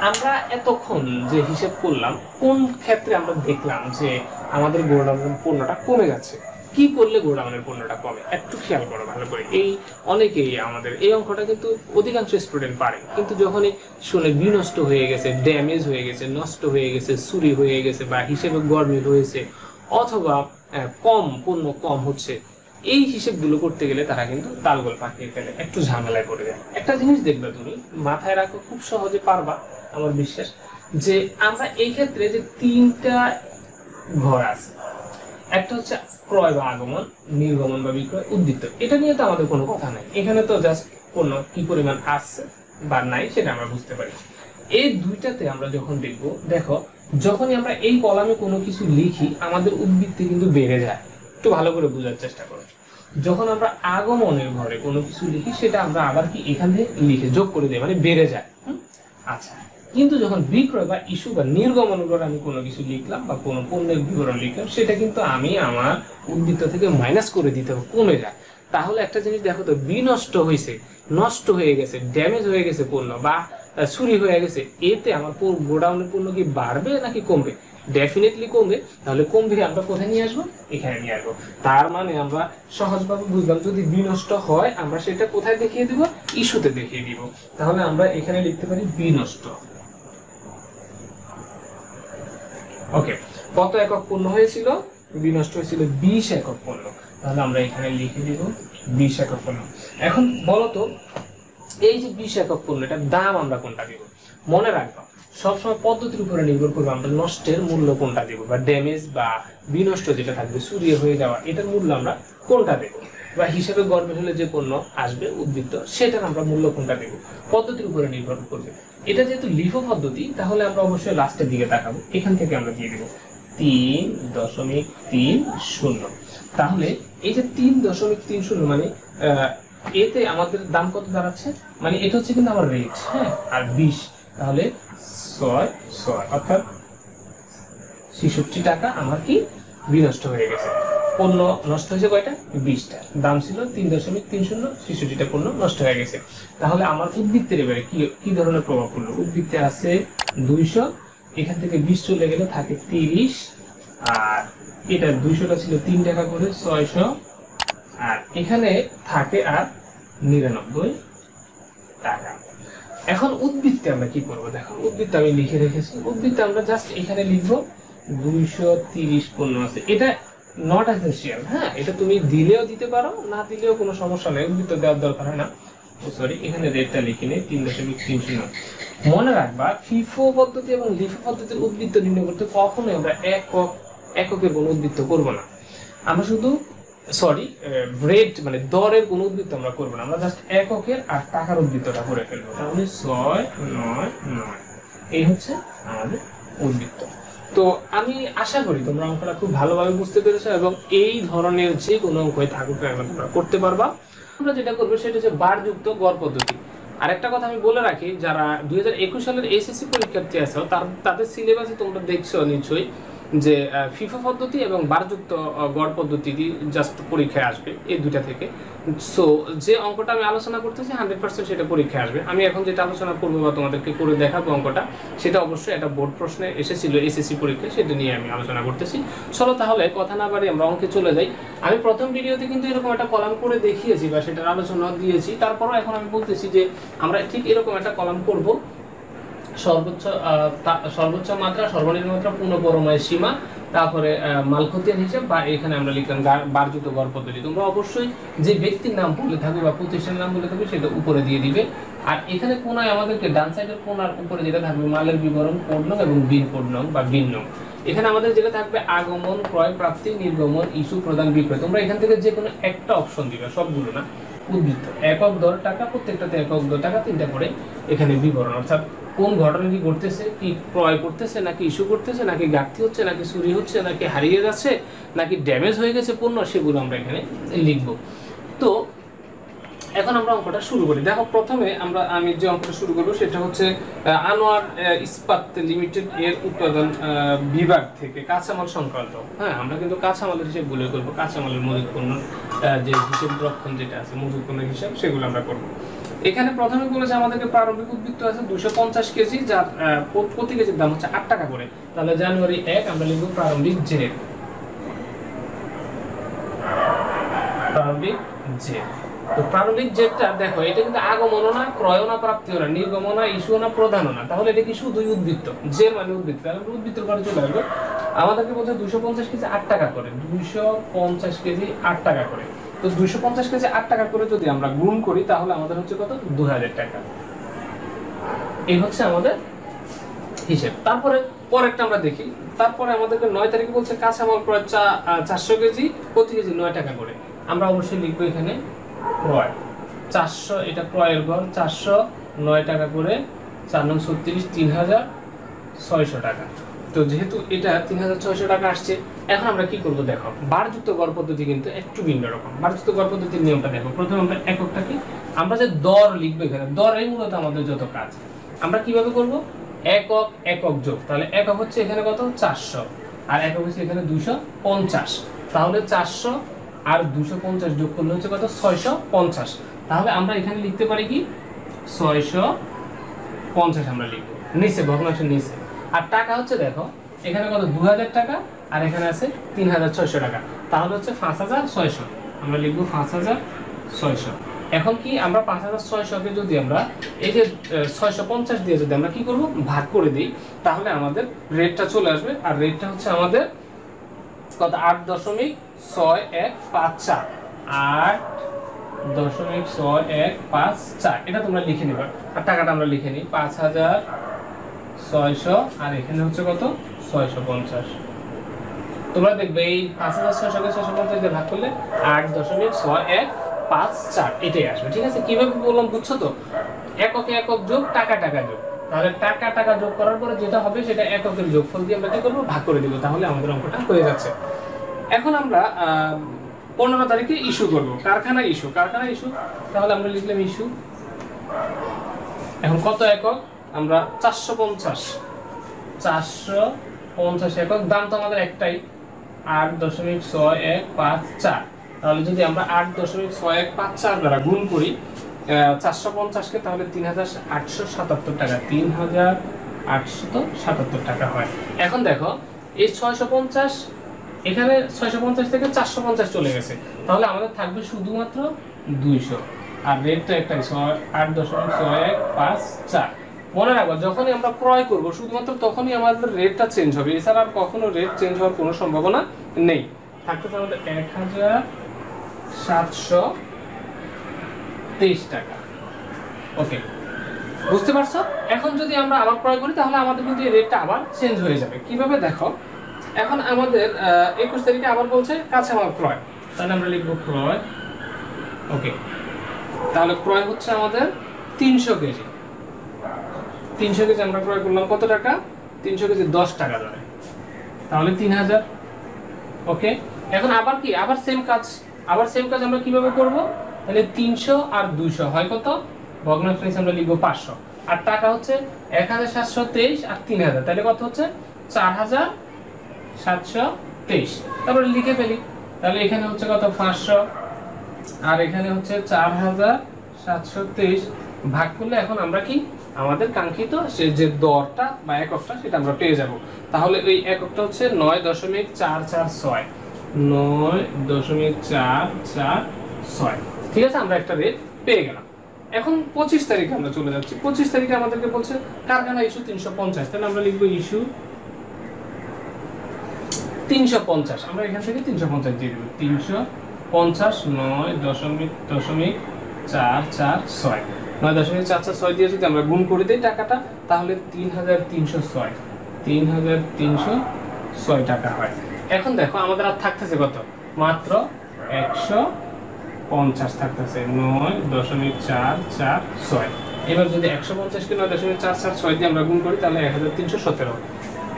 A: আমরা এতক্ষণ যে হিসাব করলাম, কোন ক্ষেত্রে আমরা দেখলাম যে আমাদের গোডাউনের পণ্যটা কমে গেছে? কি করলে গোডাউনের পণ্যটা কমে? একটু খেয়াল করো ভালো করে। এই অনেকেই আমাদের এই অঙ্কটা কিন্তু অধিকাংশ স্টুডেন্ট পারে, কিন্তু যখনই শুনে বিনষ্ট হয়ে গেছে, ড্যামেজ হয়ে গেছে, নষ্ট হয়ে গেছে, চুরি হয়ে গেছে, বা হিসেবে গরমিল হয়েছে, অথবা কম পণ্য কম হচ্ছে, এই হিসেবগুলো করতে গেলে তারা কিন্তু তালগোল পাকিয়ে ফেলে, একটু ঝামেলায় পড়ে যায়। একটা জিনিস দেখবে, তুমি মাথায় রাখো, খুব সহজে পারবা আমার বিশ্বাস, যে আমরা এই ক্ষেত্রে যে 3টা ঘর আছে, একটা হচ্ছে ক্রয় বা আগমন, নির্গমন বা বিক্রয়, উদ্বৃত্ত। এটা নিয়ে তো আমাদের কোনো কথা নাই, এখানে তো জাস্ট পণ্য কি পরিমাণ আসছে বা নাই সেটা আমরা বুঝতে পারি। এই দুইটাতে আমরা যখন দেখবো, দেখো যখনই আমরা এই কলামে কোনো কিছু লিখি আমাদের উদ্বৃত্তি কিন্তু বেড়ে যায়। একটু ভালো করে বোঝার চেষ্টা করো। যখন আমরা আগমনের ঘরে কোনো কিছু লিখি সেটা আমরা আবার কি এখান থেকে লিখে যোগ করে দিই, মানে বেড়ে যায়। আচ্ছা, কিন্তু যখন বিক্রয় বা ইস্যু বা নির্গমন ঘরে আমি কোনো কিছু লিখলাম বা কোনো পণ্যের বিবরণ লিখলাম, সেটা কিন্তু আমি আমার উদ্বৃত্ত থেকে মাইনাস করে দিতে হবে, কমে যায়। তাহলে একটা জিনিস দেখো তো, বিনষ্ট হয়েছে, নষ্ট হয়ে গেছে, ড্যামেজ হয়ে গেছে পণ্য বা চুরি হয়ে গেছে, এতে আমার গোডাউনের পণ্য কি বাড়বে নাকি কমবে? ডেফিনেটলি কমবে। তাহলে কমবে, আমরা কোথায় নিয়ে আসবো? এখানে নিয়ে আসবো। তার মানে আমরা সহজভাবে বুঝলাম, যদি বিনষ্ট হয় আমরা সেটা কোথায় দেখিয়ে দিব? ইস্যুতে দেখিয়ে দিব। তাহলে আমরা এখানে লিখতে পারি বিনষ্ট। ওকে, কত একক পণ্য হয়েছিল? বিনষ্ট হয়েছিল 20 একক পণ্য। তাহলে আমরা এখানে লিখে দিব 20 একক পণ্য। এখন বলতো, এই যে 20 একক পণ্য, এটার দাম আমরা কোনটা দিব? মনে রাখবা, সবসময় পদ্ধতির উপরে নির্ভর করবে আমরা নষ্টের মূল্য কোনটা দেব, বা ড্যামেজ বা বিনষ্ট যেটা থাকবে, চুরি হয়ে যাওয়া, এটার মূল্য আমরা কোনটা দেব, বা হিসাবে গড়বের হলে যে পণ্য আসবে উদ্বৃত্ত, সেটার আমরা মূল্য কোনটা দেব, পদ্ধতির উপরে নির্ভর করবে। এটা যেহেতু লিফো পদ্ধতি, তাহলে আমরা অবশ্যই লাস্টের দিকে তাকাবো। এখান থেকে আমরা দিয়ে দেব 3.30। তাহলে এই যে 3.30 মানে এতে আমাদের দাম কত দাঁড়াচ্ছে? মানে এটা হচ্ছে কিন্তু আমার রেট, হ্যাঁ, আর 20, তাহলে 6 অর্থাৎ 66 টাকা আমার কি বিনষ্ট হয়ে গেছে। পণ্য নষ্ট হয়েছে কয়টা? 20টা। দাম ছিল 3.30, 66টা পণ্য নষ্ট হয়ে গেছে। তাহলে আমার উদ্বৃত্তের এবারে কি ধরনের প্রভাব পড়লো? উদ্বৃত্তে আছে 200, এখান থেকে 20 চলে গেলে থাকে 30, আর এটা 200টা ছিল 3 টাকা করে, 600, আর এখানে থাকে আর 99 টাকা। এখন উদ্বৃত্তে আমরা কি করবো? দেখো, উদ্বৃত্তে আমি লিখে রেখেছি। উদ্বৃত্তে আমরা জাস্ট এখানে লিখবো 230 পণ্য আছে। এটা নট এসেনশিয়াল, হ্যাঁ, এটা তুমি দিলেও দিতে পারো, না দিলেও কোনো সমস্যা নেই, উদ্বৃত্ত দেওয়ার দরকার হয় না। সরি, এখানে রেটটা লিখে নেই 3.30। মনে রাখবা, ফিফো পদ্ধতি এবং লিফো পদ্ধতির উদ্বৃত্ত নির্ণয় করতে কখনোই আমরা এককের কোনো উদ্বৃত্ত করবো না। আমরা শুধু রেট মানে দরের কোনো উদ্বৃত্ত আমরা করবো না, আমরা জাস্ট এককের আর টাকার উদ্বৃত্তটা করে ফেলবো। তাহলে 699, এই হচ্ছে আমাদের উদ্বৃত্ত। তো আমি আশা করি তোমরা অঙ্কটা খুব ভালোভাবে বুঝতে পেরেছো, এবং এই ধরনের যে কোনো অঙ্কই থাকুক না কেন তোমরা করতে পারবা। আমরা যেটা করবো সেটা হচ্ছে বারযুক্ত গড় পদ্ধতি। আরেকটা কথা আমি বলে রাখি, যারা 2021 সালের এসএসসি পরীক্ষার্থী আছো, তাদের সিলেবাসে তোমরা দেখছো নিশ্চয়ই যে ফিফো পদ্ধতি এবং বারযুক্ত গড় পদ্ধতি জাস্ট পরীক্ষায় আসবে, এই দুইটা থেকে। সো যে অঙ্কটা আমি আলোচনা করতেছি 100% সেটা পরীক্ষায় আসবে। আমি এখন যেটা আলোচনা করবো বা তোমাদেরকে করে দেখাবো অঙ্কটা, সেটা অবশ্যই একটা বোর্ড প্রশ্নে এসেছিল এসএসসি পরীক্ষায়, সেটা নিয়ে আমি আলোচনা করতেছি। চলো তাহলে কথা না বাড়ি আমরা অঙ্কে চলে যাই। আমি প্রথম ভিডিওতে কিন্তু এরকম একটা কলাম করে দেখিয়েছি বা সেটার আলোচনা দিয়েছি, তারপরও এখন আমি বলতেছি যে আমরা ঠিক এরকম একটা কলাম করব। সর্বোচ্চ মাত্রা, সর্বনিম্ন মাত্রা, পূর্ণ পরমায় সীমা, তারপরে মালখতিয়ান হিসাব, বা এখানে আমরা লিখলাম বারযুক্ত গড় পদ্ধতি। তোমরা অবশ্যই যে ব্যক্তির নাম বলে থাকবে বা প্রতিষ্ঠানের নাম বলে থাকবে সেটা উপরে দিয়ে দিবে। আর এখানে কোনায় আমাদেরকে ডান সাইডের কোনার উপরে যেটা থাকবে মালের বিবরণ, কোড নং এবং বিল কোড নং বা বিল নং। এখানে আমাদের যেটা থাকবে আগমন, ক্রয়, প্রাপ্তি, নির্গমন, ইস্যু, প্রদান, বিক্রয়। তোমরা এখান থেকে যে কোনো একটা অপশন দিবে, সবগুলো না। উদ্বৃত্ত একক দর টাকা, প্রত্যেকটাতে একক দর টাকা, 3টা করে এখানে বিবরণ, অর্থাৎ কোন ঘটনা কি ঘটতেছে, কি ক্রয় করতেছে নাকি ইস্যু করতেছে, নাকি ঘাটতি হচ্ছে নাকি চুরি হচ্ছে নাকি হারিয়ে যাচ্ছে নাকি ড্যামেজ হয়ে গেছে পণ্য, সেগুলো আমরা এখানে লিখব। তো এখন আমরা অঙ্কটা শুরু করি। দেখো, প্রথমে আমি যে অঙ্কটা শুরু করবো সেটা হচ্ছে আনোয়ার ইস্পাত লিমিটেড এর উৎপাদন বিভাগ থেকে কাঁচামাল সংক্রান্ত। হ্যাঁ, আমরা কিন্তু কাঁচামালের হিসেব বলে করবো, কাঁচামালের মজুত পণ্য যে হিসেব রক্ষণ যেটা আছে, মজুত পণ্যের হিসাব, সেগুলো আমরা করবো। এখানে প্রথমে বলেছে আমাদেরকে প্রারম্ভিক উদ্বৃত্ত আছে 250 কেজি, যার প্রতি কেজির দাম হচ্ছে 8 টাকা করে। তাহলে জানুয়ারি 1 আমরা লিখবো প্রারম্ভিক জেড। তো প্রারম্ভিক জেডটা দেখো, এটা কিন্তু আগমনও না, ক্রয়ও না, প্রাপ্তিও না, নির্গমন না, ইস্যুও না, প্রদানও না। তাহলে এটা কি শুধুই উদ্বৃত্ত, যে মানে উদ্বৃত্ত। তাহলে উদ্বৃত্তের ঘরে চলে আসবে। আমাদেরকে বলছে 250 কেজি 8 টাকা করে, 250 কেজি 8 টাকা করে। তো 250 কেজি 8 টাকা করে যদি আমরা গুণ করি, তাহলে আমাদের হচ্ছে কত? 2000 টাকা। এই হচ্ছে আমাদের হিসেব। তারপরে পরেরটা আমরা দেখি। তারপরে আমাদেরকে 9 তারিখে বলছে কাঁচামাল ক্রয় 400 কেজি, প্রতি কেজি 9 টাকা করে। আমরা অবশ্যই লিখবো এখানে ক্রয় 400, এটা ক্রয়ের ঘর, 400 9 টাকা করে, 4 9 36, 3600 টাকা। তো যেহেতু এটা 3600 টাকা আসছে, এখন আমরা কি করব দেখো, বারযুক্ত গড় পদ্ধতি কিন্তু একটু ভিন্ন রকম। বারযুক্ত গড় পদ্ধতির নিয়মটা দেখো, প্রথমে আমরা এককটাকে, আমরা যে দর লিখবো এখানে, দরই মূলত আমাদের যত কাজ। আমরা কিভাবে করব, একক একক যোগ, তাহলে একক হচ্ছে এখানে কত 400, আর একক হচ্ছে এখানে 250, তাহলে 400 আর 250 যোগ করলে হচ্ছে কত 650। তাহলে আমরা এখানে লিখতে পারি কি 650 আমরা লিখবো নিচে, ভগ্নাংশের নিচে। আর টাকা হচ্ছে দেখো এখানে কত 2000 টাকা, আর এখানে আছে 3600 টাকা, তাহলে হচ্ছে 5600, আমরা লিখবো 5600। এখন কি আমরা 5600 কে যদি আমরা এই যে 650 দিয়ে যদি আমরা কি করব ভাগ করে দিই, তাহলে আমাদের রেটটা চলে আসবে। আর রেটটা হচ্ছে আমাদের কত 8.6154, 8.6154, এটা তোমরা লিখে নিবা। আর টাকাটা আমরা লিখে নিই 5600, আর এখানে হচ্ছে কত 650। তোমরা দেখবে এই 5600 কে 650 দিয়ে ভাগ করলে 8.6154 এটাই আসবে। ঠিক আছে, কিভাবে বললাম বুঝছো তো? এককে একক যোগ, টাকা টাকা যোগ, তাহলে টাকা টাকা যোগ করার পরে যেটা হবে সেটা এককের যোগফল দিয়ে আমরা কি করব ভাগ করে দিব, তাহলে আমাদের অঙ্কটা হয়ে যাচ্ছে। এখন আমরা 15 তারিখে ইস্যু করব, কারখানা ইস্যু, কারখানা ইস্যু, তাহলে আমরা লিখলাম ইস্যু। এখন কত একক, আমরা 450 একক, দাম তো আমাদের একটাই 8.6154। তাহলে যদি আমরা 8.6154 দ্বারা গুণ করি 450 কে, তাহলে 3877 টাকা, 3877 টাকা হয়। এখন দেখো এই 650 এখানে 650 থেকে 450 চলে গেছে, তাহলে আমাদের থাকবে শুধুমাত্র 200, আর রেটটা একটাই 8.6154। মনে রাখবো যখনই আমরা ক্রয় করব শুধুমাত্র তখনই আমাদের রেটটা চেঞ্জ হবে, এছাড়া আর কখনো রেট চেঞ্জ হওয়ার কোনো সম্ভাবনা নেই। থাকতে আমাদের 1723 টাকা। ওকে, বুঝতে পারছো? এখন যদি আমরা আবার ক্রয় করি তাহলে আমাদের কিন্তু এই রেটটা আবার চেঞ্জ হয়ে যাবে। কিভাবে দেখো, এখন আমাদের 21 তারিখে আবার বলছে কাঁচামাল ক্রয়, তাহলে আমরা লিখবো ক্রয়। ওকে, তাহলে ক্রয় হচ্ছে আমাদের 300 কেজি। 300 কেজি আমরা ক্রয় করলাম কত টাকা, 300 কেজি 10 টাকা ধরে, তাহলে 3000। ওকে, এখন আবার কি, আবার সেম কাজ, আমরা কিভাবে করব, তাহলে 300 আর 200 হয় কত, ভগ্নাংশ নিচে আমরা লিখবো 500, আর টাকা হচ্ছে 1723 আর 3000, তাহলে কত হচ্ছে 4723। তারপরে লিখে ফেলি, তাহলে এখানে হচ্ছে কত 500, আর এখানে হচ্ছে 4723, ভাগ করলে এখন আমরা কি আমাদের কাঙ্ক্ষিত যে দরটা বা এককটা সেটা আমরা পেয়ে যাব। তাহলে এই এককটা হচ্ছে 9.446, 9.446। ঠিক আছে, আমরা একটা রেট পেয়ে গেলাম। এখন 25 তারিখে আমরা চলে যাচ্ছি। 25 তারিখে আমাদেরকে বলছে কারখানা ইস্যু 350, তাহলে আমরা লিখবো ইস্যু 350, আমরা এখান থেকে 350 দিয়ে দেব, 350 9.446, 9.446 দিয়ে যদি আমরা গুণ করে দেই টাকাটা, তাহলে 3306 টাকা হয়। এখন দেখো আমাদের আর থাকতেছে কত, মাত্র 150 থাকতেছে, 9.446। এবার যদি 150 কে 9.446 দিয়ে আমরা গুণ করি তাহলে 1317,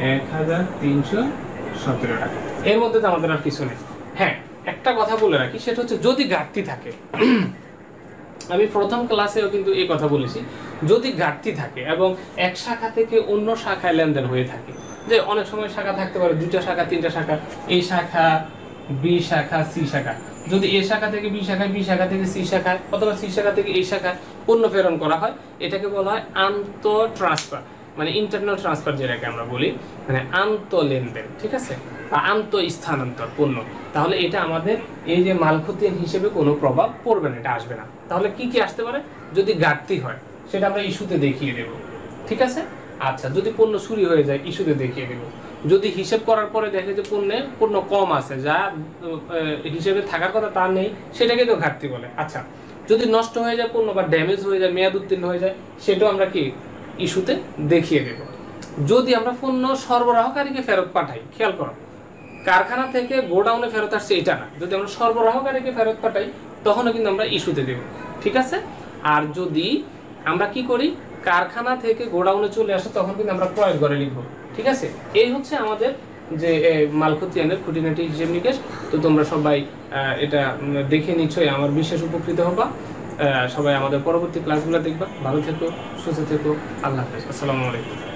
A: 1317 টাকা। এর মধ্যে তো আমাদের আর কিছু নেই। হ্যাঁ, একটা কথা বলে রাখি, সেটা হচ্ছে যদি ঘাটতি থাকে, আমি প্রথম ক্লাসেও কিন্তু এই কথা বলেছি, যদি ঘাটতি থাকে এবং এক শাখা থেকে অন্য শাখায় লেনদেন হয়ে থাকে, যে অনেক সময় শাখা থাকতে পারে 2টা শাখা 3টা শাখা, এই শাখা বি শাখা সি শাখা, যদি এ শাখা থেকে বি শাখায়, বি শাখা থেকে সি শাখায়, অথবা সি শাখা থেকে এই শাখায় পণ্য প্রেরণ করা হয়, এটাকে বলা হয় আন্তঃ ট্রান্সফার, মানে ইন্টারনাল ট্রান্সফার যেটাকে আমরা বলি, মানে আন্তঃ লেনদেন। ঠিক আছে, বা আন্তঃ স্থানান্তর পণ্য। তাহলে এটা আমাদের এই যে মাল খতিয়ান হিসেবে কোনো প্রভাব পড়বে না, এটা আসবে না। তাহলে কি কি আসতে পারে, যদি ঘাটতি হয় সেটা আমরা ইস্যুতে দেখিয়ে দেব। ঠিক আছে, আচ্ছা, যদি পণ্য চুরি হয়ে যায় ইস্যুতে দেখিয়ে দেব। যদি হিসাব করার পরে দেখে যে পণ্য কম আছে, যা হিসেবে থাকার কথা তা নেই, সেটাকে তো ঘাটতি বলে। আচ্ছা, যদি নষ্ট হয়ে যায় পণ্য বা ড্যামেজ হয়ে যায়, মেয়াদ উত্তীর্ণ হয়ে যায়, সেটাও আমরা কি ইস্যুতে দেখিয়ে দেব। যদি আমরা পণ্য সরবরাহকারীকে ফেরত পাঠাই, খেয়াল করো, কারখানা থেকে গোডাউনে ফেরত আসছে এটা না, যদি আমরা সরবরাহকারীকে ফেরত পাঠাই তখনও কিন্তু আমরা ইস্যুতে দেব। ঠিক আছে, আর যদি আমরা কি করি, কারখানা থেকে গোডাউনে চলে আসে তখন কিন্তু আমরা ক্রয়ের ঘরে লিখব। ঠিক আছে, এই হচ্ছে আমাদের যে মালখতিয়ানের খুঁটিনাটি হিসেব নিকেশ। তো তোমরা সবাই এটা দেখে নিশ্চয়ই আমার বিশেষ উপকৃত হবা। সবাই আমাদের পরবর্তী ক্লাসগুলো দেখবা। ভালো থেকো, সুস্থ থেকো, আল্লাহ হাফেজ, আসসালামু আলাইকুম।